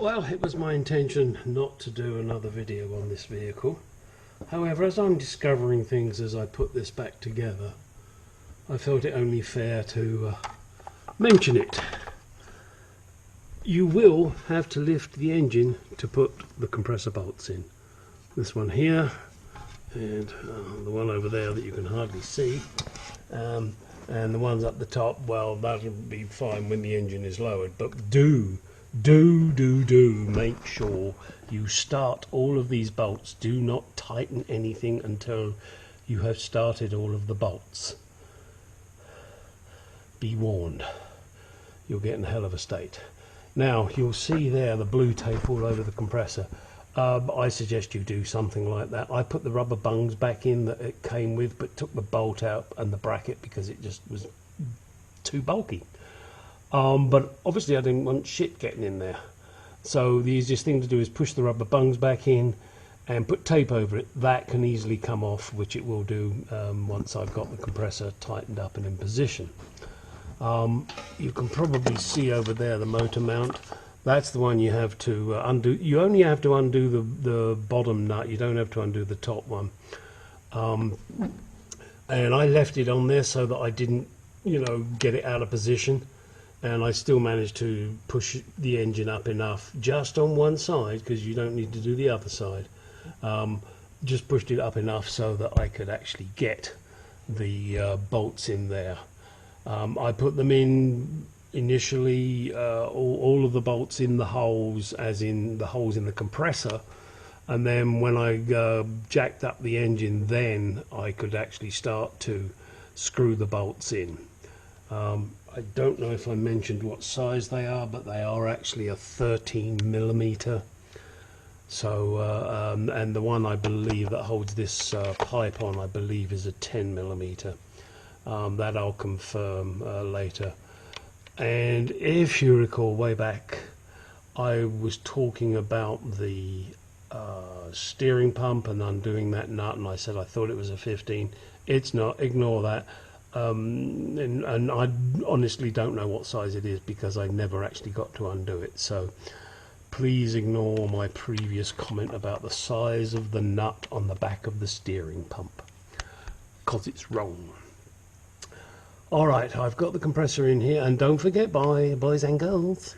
Well, it was my intention not to do another video on this vehicle. However, as I'm discovering things as I put this back together, I felt it only fair to mention it. You will have to lift the engine to put the compressor bolts in. This one here, and the one over there that you can hardly see, and the ones up the top, well, that'll be fine when the engine is lowered, but do make sure you start all of these bolts. Do not tighten anything until you have started all of the bolts. Be warned, you'll get in a hell of a state. Now you'll see there the blue tape all over the compressor. I suggest you do something like that. I put the rubber bungs back in that it came with, but took the bolt out and the bracket because it just was too bulky. But obviously I didn't want shit getting in there. So the easiest thing to do is push the rubber bungs back in and put tape over it. That can easily come off, which it will do once I've got the compressor tightened up and in position. You can probably see over there the motor mount. That's the one you have to undo. You only have to undo the bottom nut. You don't have to undo the top one. And I left it on there so that I didn't, get it out of position. And I still managed to push the engine up enough just on one side, because you don't need to do the other side. Just pushed it up enough so that I could actually get the bolts in there. I put them in initially, all of the bolts in the holes, as in the holes in the compressor, and then when I jacked up the engine, then I could actually start to screw the bolts in. I don't know if I mentioned what size they are, but they are actually a 13mm. So, and the one I believe that holds this pipe on, I believe, is a 10mm. That I'll confirm later. And if you recall way back, I was talking about the steering pump and undoing that nut, and I said I thought it was a 15. It's not. Ignore that. And I honestly don't know what size it is because I never actually got to undo it. So please ignore my previous comment about the size of the nut on the back of the steering pump, because it's wrong. Alright, I've got the compressor in here, and don't forget, boys and girls,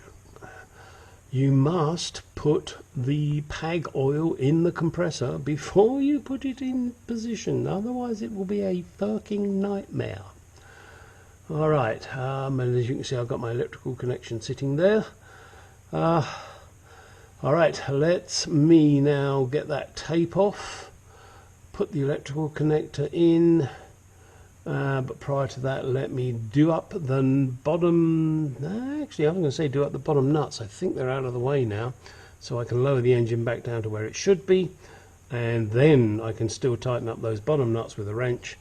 you must put the PAG oil in the compressor before you put it in position, otherwise it will be a fucking nightmare. Alright, and as you can see, I've got my electrical connection sitting there. Alright, let me now get that tape off, put the electrical connector in. But prior to that, let me do up the bottom. Actually, I was going to say do up the bottom nuts. I think they're out of the way now, so I can lower the engine back down to where it should be, and then I can still tighten up those bottom nuts with a wrench,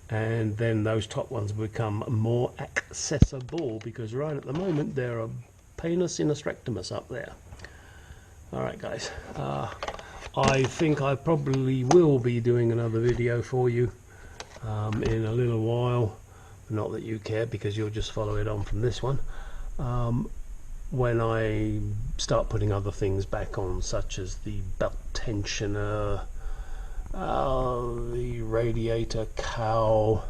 and then those top ones become more accessible, because right at the moment they're a penis in a rectumus up there. Alright guys, I think I probably will be doing another video for you in a little while. Not that you care, because you'll just follow it on from this one, when I start putting other things back on, such as the belt tensioner, the radiator cowl,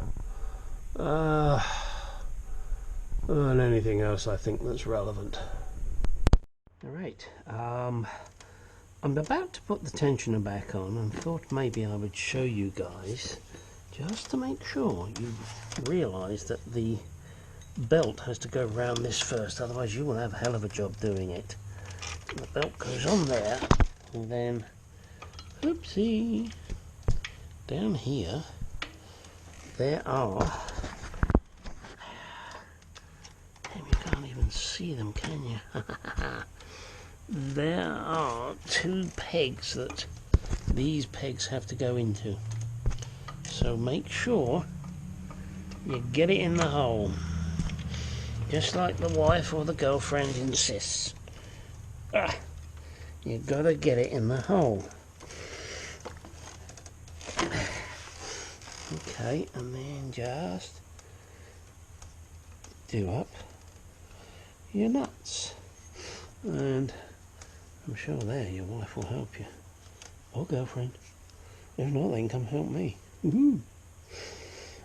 and anything else I think that's relevant. Alright, I'm about to put the tensioner back on and thought maybe I would show you guys, just to make sure you realise that the belt has to go round this first, otherwise you will have a hell of a job doing it. The belt goes on there, and then, oopsie, down here there are, damn, you can't even see them, can you? There are two pegs that these pegs have to go into. So make sure you get it in the hole, just like the wife or the girlfriend insists. You've got to get it in the hole. Okay, and then just do up your nuts. And I'm sure there your wife will help you. Or girlfriend. If not, they can come help me.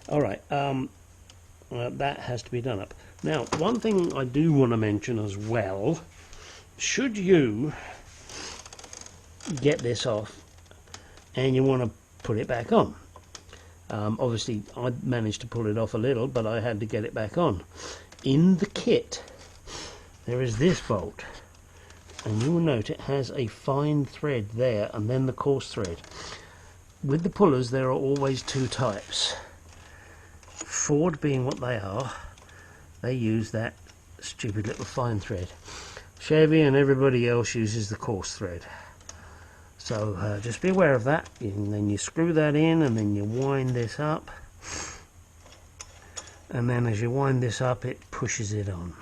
Alright, that has to be done up. Now, one thing I do want to mention as well, should you get this off and you want to put it back on, obviously I managed to pull it off a little, but I had to get it back on. In the kit there is this bolt, and you will note it has a fine thread there and then the coarse thread. With the pullers there are always two types. Ford being what they are, they use that stupid little fine thread. Chevy and everybody else uses the coarse thread. So just be aware of that. And then you screw that in, and then you wind this up, and then as you wind this up it pushes it on.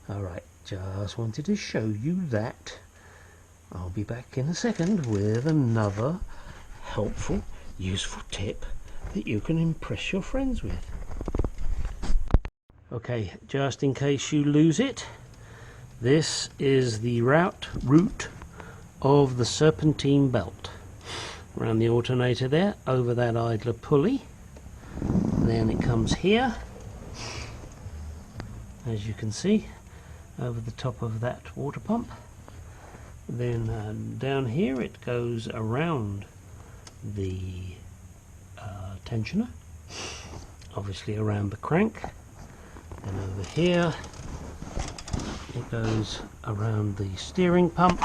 Alright, just wanted to show you that. I'll be back in a second with another helpful, useful tip that you can impress your friends with. Okay, just in case you lose it, this is the route of the Serpentine belt. Around the alternator there, over that idler pulley, then it comes here, as you can see, over the top of that water pump. Then down here it goes around the tensioner, obviously around the crank, and over here it goes around the steering pump,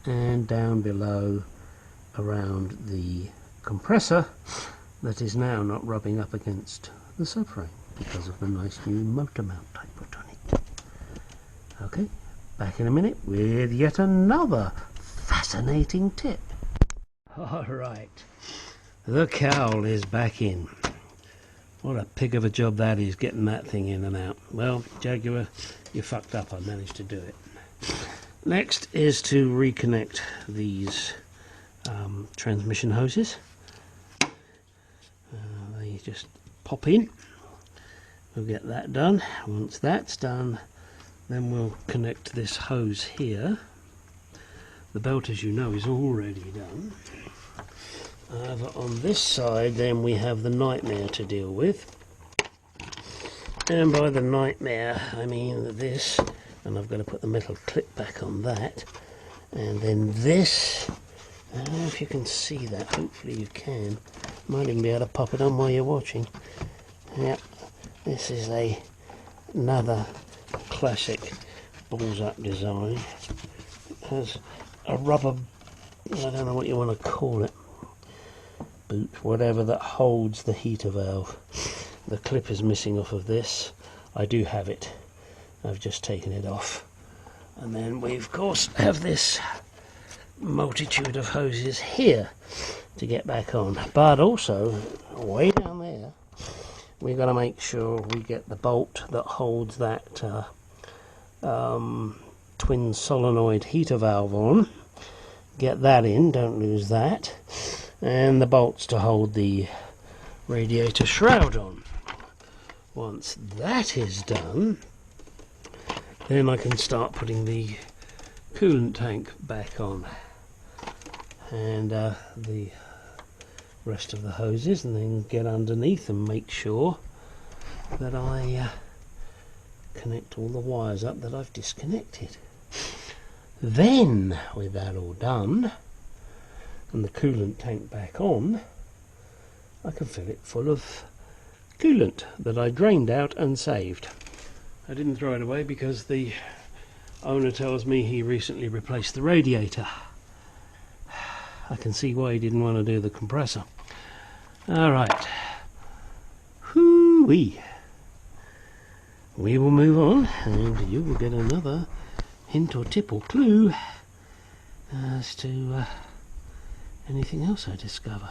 and down below around the compressor that is now not rubbing up against the subframe because of the nice new motor mount I put on it. Okay, back in a minute with yet another fascinating tip. Alright, the cowl is back in. What a pig of a job that is, getting that thing in and out. Well, Jaguar, you fucked up. I managed to do it. Next is to reconnect these transmission hoses. They just pop in. We'll get that done. Once that's done, then we'll connect this hose here. The belt, as you know, is already done. Over on this side then we have the nightmare to deal with, and by the nightmare I mean this, and I've got to put the metal clip back on that, and then this. I don't know if you can see that, hopefully you can. Might even be able to pop it on while you're watching. Yep, this is another classic balls up design. It has a rubber, I don't know what you want to call it, boot, whatever, that holds the heater valve. The clip is missing off of this. I do have it. I've just taken it off. And then we of course have this multitude of hoses here to get back on. But also, way down there, we've got to make sure we get the bolt that holds that twin solenoid heater valve on. Get that in, don't lose that. And the bolts to hold the radiator shroud on. Once that is done, then I can start putting the coolant tank back on, and the rest of the hoses, and then get underneath and make sure that I connect all the wires up that I've disconnected. Then, with that all done and the coolant tank back on, I can fill it full of coolant that I drained out and saved. I didn't throw it away because the owner tells me he recently replaced the radiator. I can see why he didn't want to do the compressor. Alright. Hoo-wee. We will move on, and you will get another hint or tip or clue as to anything else I discover.